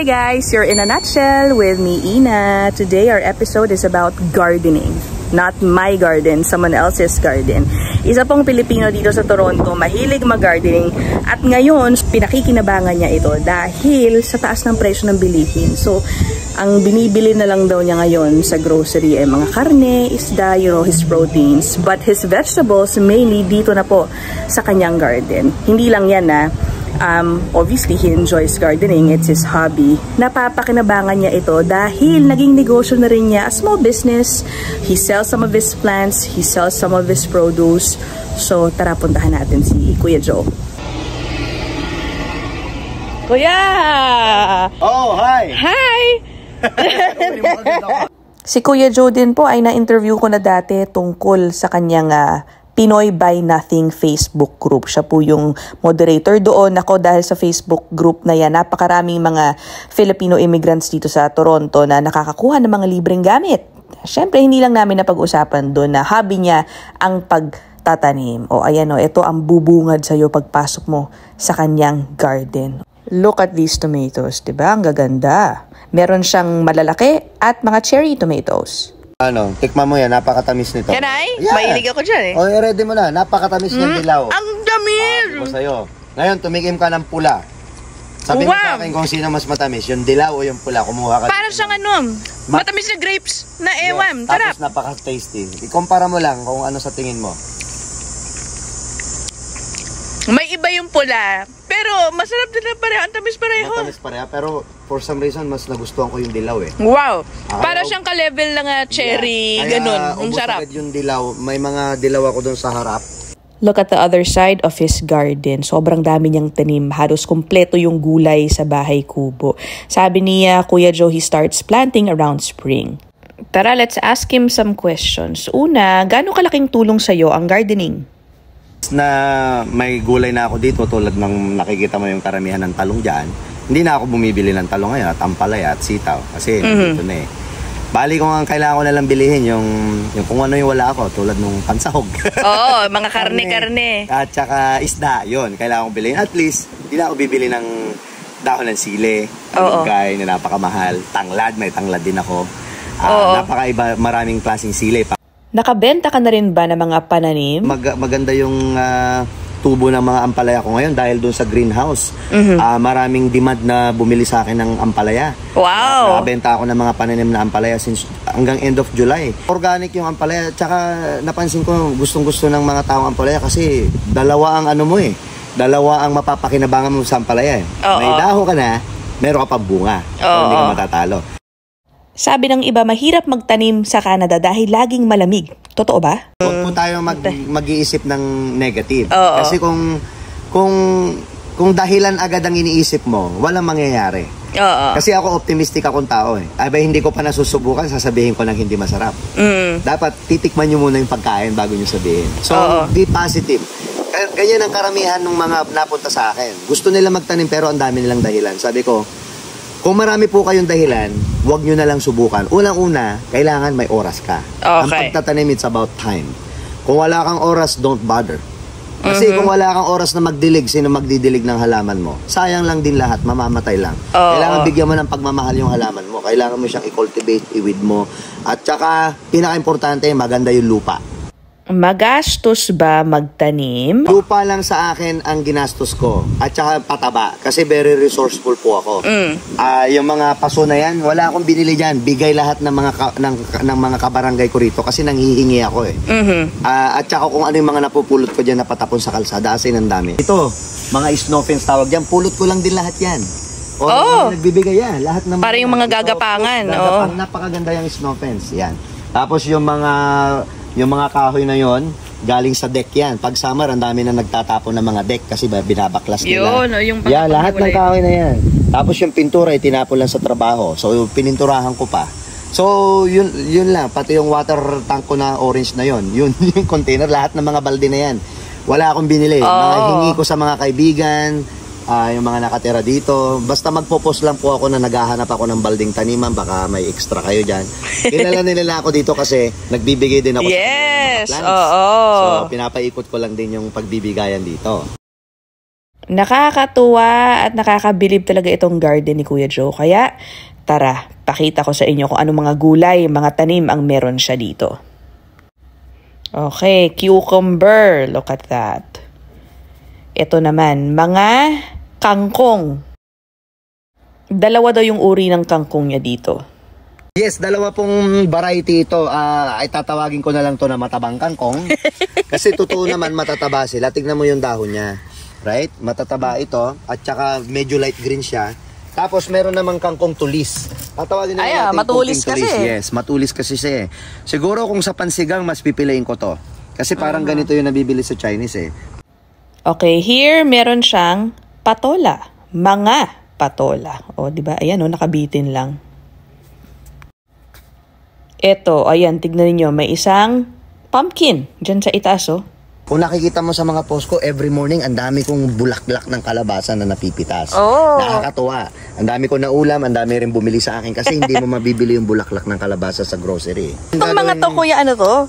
Hi guys, you're in a nutshell with me, Ina. Today our episode is about gardening. Not my garden, someone else's garden. Isa pong Pilipino dito sa Toronto, mahilig mag-gardening. At ngayon, pinakikinabangan niya ito dahil sa taas ng presyo ng bilihin. So, ang binibili na lang daw niya ngayon sa grocery ay mga karne, isda, his proteins. But his vegetables, mainly dito na po sa kanyang garden. Hindi lang yan obviously he enjoys gardening, it's his hobby. Napapakinabangan niya ito dahil naging negosyo na rin niya, a small business. He sells some of his plants, he sells some of his produce. So tara, puntahan natin si Kuya Joe. Kuya! Oh, hi! Hi! Si Kuya Joe din po ay na-interview ko na dati tungkol sa kanyang Pinoy Buy Nothing Facebook group. Siya po yung moderator doon. Ako, dahil sa Facebook group na yan, napakaraming mga Filipino immigrants dito sa Toronto na nakakakuha ng mga libreng gamit. Siyempre, hindi lang namin napag-usapan doon na hobby niya ang pagtatanim. O ayan o, ito ang bubungad sa'yo pagpasok mo sa kanyang garden. Look at these tomatoes, diba? Ang gaganda. Meron siyang malalaki at mga cherry tomatoes. Tikman mo yan, napakatamis nito. Can I? Yeah. Mahilig ako dyan ready mo na, napakatamis ng dilaw. Ang damis! Diba sa'yo? Ngayon, tumikim ka ng pula. Sabi mo sa akin kung sino mas matamis, yung dilaw o yung pula, kumuha ka. Para siyang matamis na grapes na ewan. Yeah, tapos napaka-tasty. Ikumpara mo lang kung ano sa tingin mo. May iba yung pula, pero masarap din na pareho. Ang tamis pareho. Matamis pareho, pero for some reason, mas nagustuhan ko yung dilaw Wow! Para siyang ka-level ng cherry, ganun. Ang sarap. Yung dilaw, may mga dilaw ako dun sa harap. Look at the other side of his garden. Sobrang dami niyang tanim. Halos kumpleto yung gulay sa bahay kubo. Sabi niya, Kuya Joe, he starts planting around spring. Tara, let's ask him some questions. Una, gaano kalaking tulong sa'yo ang gardening? Na may gulay na ako dito tulad ng nakikita mo yung karamihan ng talong dyan, hindi na ako bumibili ng talong ngayon at ampalaya at sitaw kasi dito na bali kung ang kailangan ko na lang bilihin yung kung ano yung wala ako tulad nung pansahog. Oo, mga karne at saka isda, yun kailangan kong bilihin. At least hindi na ako bibili ng dahon ng sili, malunggay na napakamahal, tanglad, may tanglad din ako. Napakaiba, maraming klaseng sili. Nakabenta ka na rin ba ng mga pananim? Maganda yung tubo ng mga ampalaya ko ngayon dahil doon sa greenhouse. Maraming demand na bumili sa akin ng ampalaya. Wow! Nakabenta ako ng mga pananim na ampalaya since hanggang end of July. Organic yung ampalaya. Tsaka napansin ko gustong-gusto ng mga taong ampalaya kasi dalawa ang dalawa ang mapapakinabangan mo sa ampalaya. May dahon ka na, meron ka pa bunga. So, hindi ka matatalo. Sabi ng iba, mahirap magtanim sa Canada dahil laging malamig. Totoo ba? Huwag po tayo mag-iisip ng negative. Kasi kung dahilan agad ang iniisip mo, walang mangyayari. Kasi ako optimistic akong tao Abay, hindi ko pa nasusubukan, sasabihin ko ng hindi masarap. Dapat titikman nyo muna yung pagkain bago nyo sabihin. So, be positive. Ganyan ang karamihan ng mga napunta sa akin. Gusto nila magtanim pero ang dami nilang dahilan. Sabi ko, kung marami po kayong dahilan, huwag nyo na lang subukan. Unang-una, kailangan may oras ka. Ang pagtatanim, it's about time. Kung wala kang oras, don't bother. Kasi kung wala kang oras na magdilig, sino magdidilig ng halaman mo? Sayang lang din lahat, mamamatay lang. Kailangan bigyan mo ng pagmamahal yung halaman mo. Kailangan mo siyang i-cultivate, i-weed mo. At saka, pinaka-importante, maganda yung lupa. Magastos ba magtanim? Lupa lang sa akin ang ginastos ko. At saka pataba. Kasi very resourceful po ako. Yung mga paso na yan, wala akong binili dyan. Bigay lahat ng mga kabarangay ko rito. Kasi nanghihingi ako at saka kung ano yung mga napupulot ko dyan na patapon sa kalsada. Kasi ang dami. Ito, mga snow fence tawag dyan. Pulot ko lang din lahat yan. Nagbibigay yan. Lahat ng para yung mga gagapangan. Napakaganda yung snow fence. Yan. Tapos yung mga kahoy na yon galing sa deck yan. Pag summer, ang dami na nagtatapon ng mga deck kasi binabaklas nila. Lahat ng kahoy na yan. Tapos yung pintura, tinapon lang sa trabaho. So, pininturahan ko pa. So, yun lang. Pati yung water tank ko na orange na yon. Yung container, lahat ng mga balde na yan. Wala akong binili. Mga hingi ko sa mga kaibigan, yung mga nakatira dito. Basta magpo-post lang po ako na naghahanap ako ng balding taniman, baka may extra kayo dyan. Kilala nila ako dito kasi nagbibigay din ako sa plants. So pinapaikot ko lang din yung pagbibigayan dito. Nakakatuwa at nakakabilib talaga itong garden ni Kuya Joe. Kaya tara, pakita ko sa inyo kung anong mga gulay, mga tanim ang meron siya dito. Okay, cucumber. Look at that. Ito naman, mga kangkong. Dalawa daw yung uri ng kangkong niya dito. Yes, dalawa pong variety ito. Ay tatawagin ko na lang to na matabang kangkong. Kasi totoo naman matataba sila. Tignan mo yung dahon niya. Right? Matataba ito. At saka medyo light green siya. Tapos meron namang kangkong tulis. Tatawagin na natin matulis kasi. Tulis. Yes, matulis kasi siya eh. Siguro kung sa pansigang, mas pipiliin ko to. Kasi parang ganito yung nabibili sa Chinese eh. Okay, here meron siyang patola. Mga patola. O, diba? Ayan o, nakabitin lang. Ito, ayan, tignan niyo, may isang pumpkin dyan sa itaas, oh. Kung nakikita mo sa mga post ko, every morning, ang dami kong bulaklak ng kalabasa na napipitas. Oh. Nakakatuwa. Ang dami ko na ulam, ang dami rin bumili sa akin kasi hindi mo mabibili yung bulaklak ng kalabasa sa grocery. Itong mga to, kuya, ano to?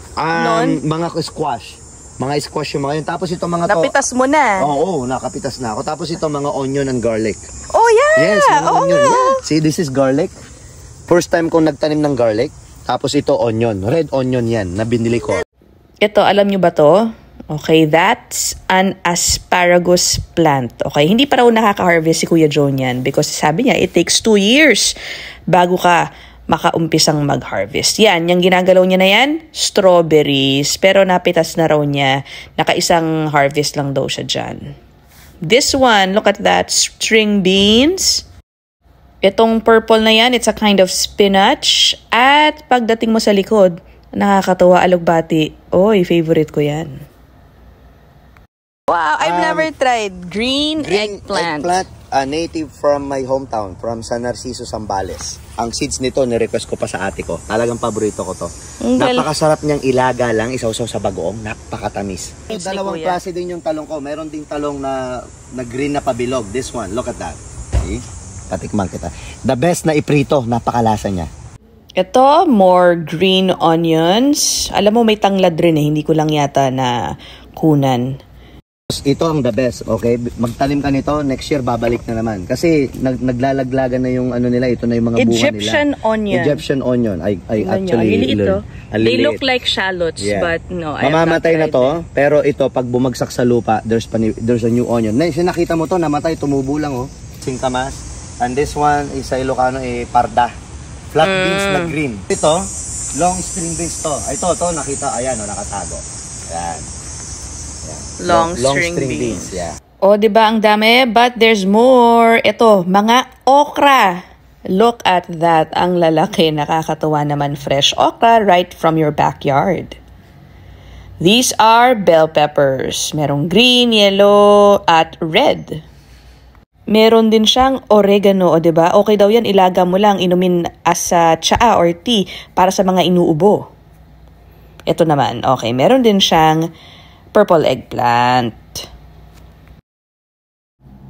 Mga squash. Mga squash yung mga yun. Tapos itong mga to... Napitas mo na. Oo, nakapitas na ako. Tapos itong mga onion and garlic. Oh, yeah! Yes, mga onion. Yeah. See, this is garlic. First time kong nagtanim ng garlic. Tapos ito onion. Red onion yan na binili ko. Ito, alam nyo ba to? Okay, that's an asparagus plant. Okay, hindi pa raw nakaka-harvest si Kuya Joe yan because sabi niya, it takes 2 years bago ka makaumpisang mag-harvest. Yan, yung ginagalaw niya na yan, strawberries. Pero napitas na raw niya, nakaisang harvest lang daw siya dyan. This one, look at that, string beans. Itong purple na yan, it's a kind of spinach. At pagdating mo sa likod, nakakatuwa, alugbati. Oy, favorite ko yan. Wow, I've never tried green eggplant. Eggplant, native from my hometown, from San Narciso, Zambales. Ang seeds nito, nirequest ko pa sa ate ko. Talagang paborito ko to. Napakasarap niyang ilaga lang, isaw-saw sa bagoong, napakatamis. Dalawang klase din yung talong ko. Meron ding talong na green na pabilog. This one, look at that. See? Patikman kita. The best na iprito, napakalasa niya. Ito, more green onions. Alam mo, may tanglad rin eh. Hindi ko lang yata na kunan. Ito ang the best, okay? Magtanim ka nito, next year babalik na naman. Kasi naglalaglagan na yung ano nila, ito na yung mga bunga nila. Egyptian onion. Egyptian onion. I actually learned. They look like shallots, but no. Mamamatay na to, pero ito, pag bumagsak sa lupa, there's a new onion. Nakita mo to, namatay, tumubo lang, oh. Singkamas. And this one is sa Ilocano, parda. Flat beans na green. Ito, long string beans to. Ito, nakita, ayan, nakatago. Ayan. Long string beans. Yeah. O, diba ang dami? But there's more. Ito, mga okra. Look at that. Ang lalaki. Nakakatuwa naman. Fresh okra right from your backyard. These are bell peppers. Merong green, yellow, at red. Meron din siyang oregano, o diba? Okay daw yan, ilaga mo lang, inumin as tsaa or tea para sa mga inuubo. Ito naman, okay, meron din siyang purple eggplant.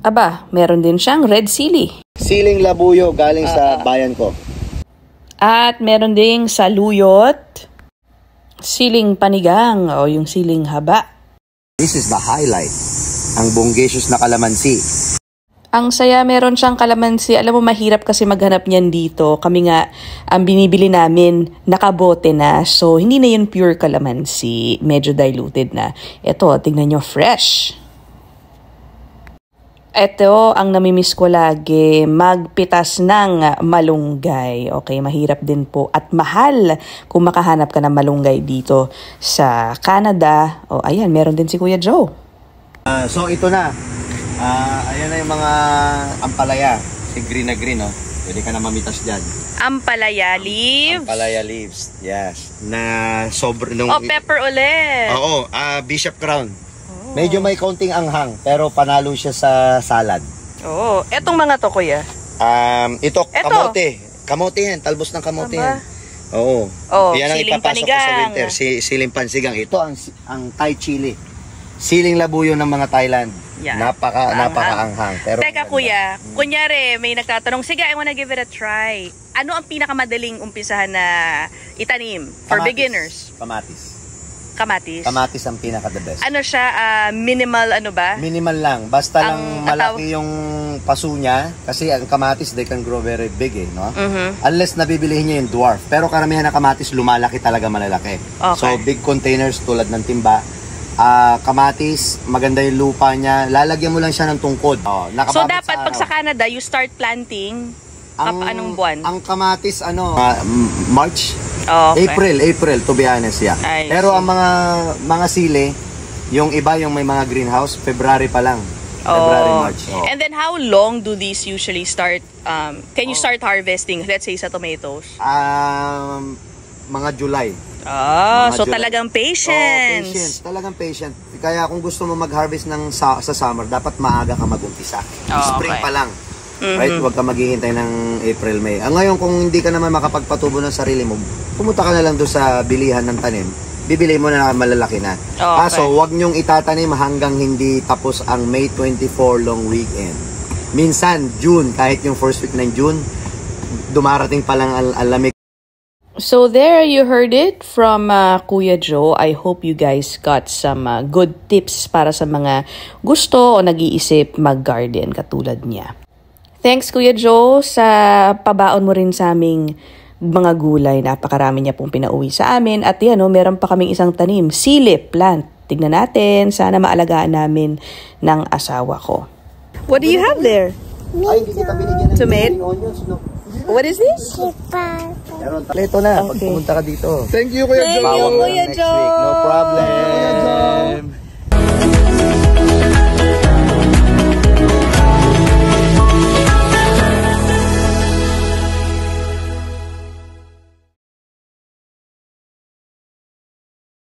Aba, meron din siyang red sili. Siling labuyo galing sa bayan ko. At meron ding saluyot, siling panigang, o yung siling haba. This is the highlight, ang bonggacious na kalamansi. Ang saya, meron siyang kalamansi. Alam mo, mahirap kasi maghanap niyan dito. Kami nga, ang binibili namin, nakabote na. So, hindi na yun pure kalamansi. Medyo diluted na. Ito, tingnan nyo, fresh. Ito, ang namimiss ko lagi, magpitas ng malunggay. Okay, mahirap din po. At mahal kung makahanap ka ng malunggay dito sa Canada. O, ayan, meron din si Kuya Joe. So, ito na. Ayan na yung mga ampalaya. Si green na green, oh. Pwede ka na mamitas dyan. Ampalaya leaves? Ampalaya leaves, yes. Na sobrang... pepper ulit. Oo, Bishop Crown. Oh. Medyo may kaunting anghang, pero panalo siya sa salad. Oo. Etong mga to, kuya? Ito, kamote. Kamote yan, talbos ng kamote yan. Oo. Yan ang ipapasok ko sa winter. Siling pansigang. Ito ang Thai chili. Siling labuyo ng mga Thailand. Yeah. Napaka-anghang. Pero teka kuya, kunyari may nagtatanong, sige, I wanna give it a try. Ano ang pinakamadaling umpisahan na itanim for beginners? Kamatis. Kamatis? Kamatis ang pinaka-the best. Ano siya, minimal ano ba? Minimal lang. Basta lang malaki yung paso niya. Kasi ang kamatis, they can grow very big eh, no? Unless nabibilihin niya yung dwarf. Pero karamihan na kamatis, lumalaki talaga malalaki. Okay. So, big containers tulad ng timba. Kamatis, maganda yung lupa niya. Lalagyan mo lang siya ng tungkod. So, dapat pag sa Canada, you start planting anong buwan? Ang kamatis, March? Okay. April, to be honest, yeah. Pero ang mga sili, yung iba, yung may mga greenhouse, February pa lang. February, March. And then how long do these usually start? Can you start harvesting, let's say, sa tomatoes? Mga July. So July. Talagang patience. Patience. Talagang patient. Kaya kung gusto mo mag-harvest sa summer, dapat maaga ka mag-umpisa. Spring pa lang. Right? Huwag ka maghihintay ng April, May. Ngayon, kung hindi ka naman makapagpatubo ng sarili mo, pumunta ka na lang doon sa bilihan ng tanim. Bibili mo na malalaki na. Kaso, huwag nyong itatanim hanggang hindi tapos ang May 24 long weekend. Minsan, June, kahit yung first week ng June, dumarating pa lang ang lamig. So there you heard it from Kuya Joe. I hope you guys got some good tips para sa mga gusto o nag-iisip mag-garden katulad niya. Thanks Kuya Joe sa pabaon mo rin sa aming mga gulay. Napakarami niya pong pinauwi sa amin. At yan, meron pa kaming isang tanim, sili plant. Tignan natin, sana maalagaan namin ng asawa ko. What do you have there? Ay, hindi kita binigyan ng tomato? onions, no? What is this? Ito na, pag pumunta ka dito. Thank you, Kuya Joe. Thank you, Kuya Joe. No